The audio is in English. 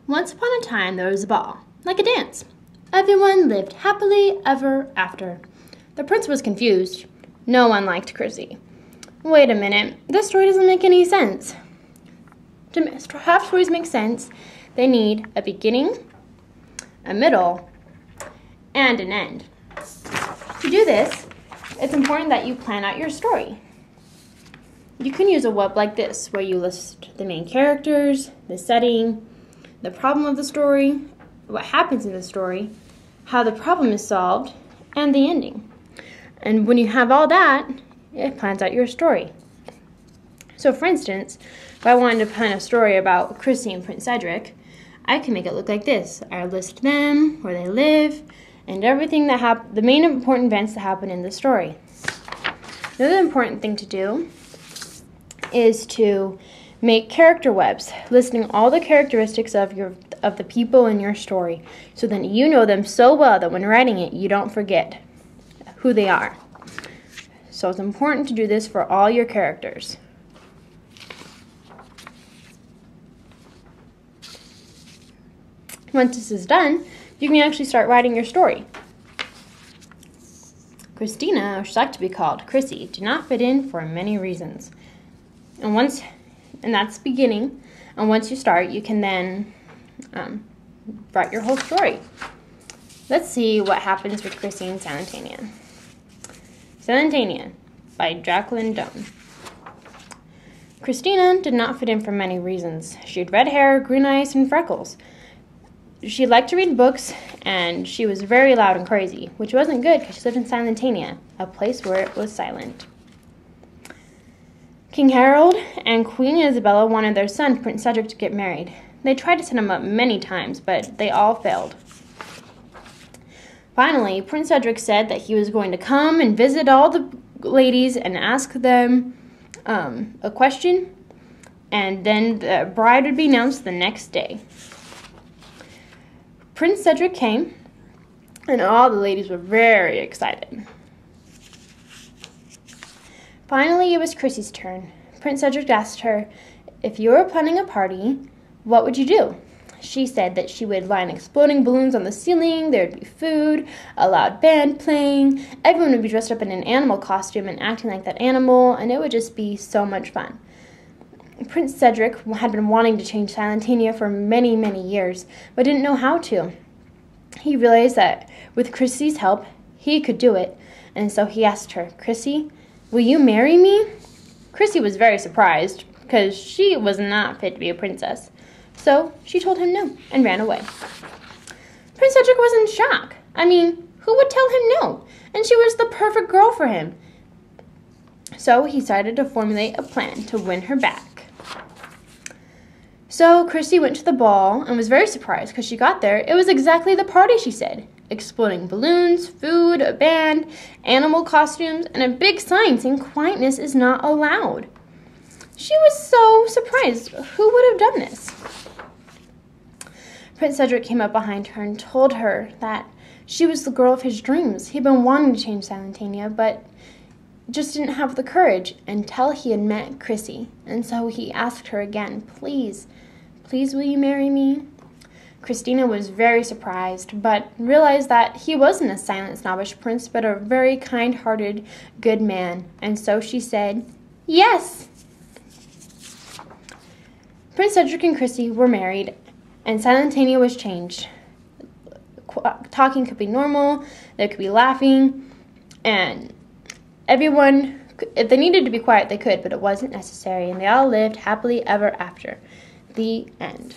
Once upon a time there was a ball, like a dance. Everyone lived happily ever after. The prince was confused. No one liked Chrissy. Wait a minute, this story doesn't make any sense. To have stories make sense, they need a beginning, a middle, and an end. To do this, it's important that you plan out your story. You can use a web like this, where you list the main characters, the setting, the problem of the story, what happens in the story, how the problem is solved, and the ending. And when you have all that, it plans out your story. So for instance, if I wanted to plan a story about Chrissy and Prince Cedric, I can make it look like this. I list them, where they live, and everything the main important events that happen in the story. The other important thing to do is to make character webs, listing all the characteristics of the people in your story, so then you know them so well that when writing it, you don't forget who they are. So it's important to do this for all your characters. Once this is done, you can actually start writing your story. Christina, or she'd like to be called Chrissy, did not fit in for many reasons. And that's the beginning. And once you start, you can then write your whole story. Let's see what happens with Chrissy and Salentania. Salentania by Jacqueline Doan. Christina did not fit in for many reasons. She had red hair, green eyes, and freckles. She liked to read books, and she was very loud and crazy, which wasn't good because she lived in Salentania, a place where it was silent. King Harold and Queen Isabella wanted their son, Prince Cedric, to get married. They tried to set him up many times, but they all failed. Finally, Prince Cedric said that he was going to come and visit all the ladies and ask them a question, and then the bride would be announced the next day. Prince Cedric came, and all the ladies were very excited. Finally, it was Chrissy's turn. Prince Cedric asked her, if you were planning a party, what would you do? She said that she would line exploding balloons on the ceiling, there would be food, a loud band playing, everyone would be dressed up in an animal costume and acting like that animal, and it would just be so much fun. Prince Cedric had been wanting to change Salentania for many, many years, but didn't know how to. He realized that with Chrissy's help, he could do it, and so he asked her, Chrissy, will you marry me? Chrissy was very surprised, because she was not fit to be a princess. So she told him no and ran away. Prince Cedric was in shock. I mean, who would tell him no? And she was the perfect girl for him. So he decided to formulate a plan to win her back. So Chrissy went to the ball and was very surprised because she got there. It was exactly the party she said. Exploding balloons, food, a band, animal costumes, and a big sign saying quietness is not allowed. She was so surprised. Who would have done this? Prince Cedric came up behind her and told her that she was the girl of his dreams. He'd been wanting to change Salentania, but just didn't have the courage until he had met Chrissy. And so he asked her again, please, please will you marry me? Christina was very surprised, but realized that he wasn't a silent, snobbish prince, but a very kind-hearted, good man. And so she said, yes! Prince Cedric and Chrissy were married, and Salentania was changed. Talking could be normal, they could be laughing, and everyone, if they needed to be quiet, they could, but it wasn't necessary, and they all lived happily ever after. The end.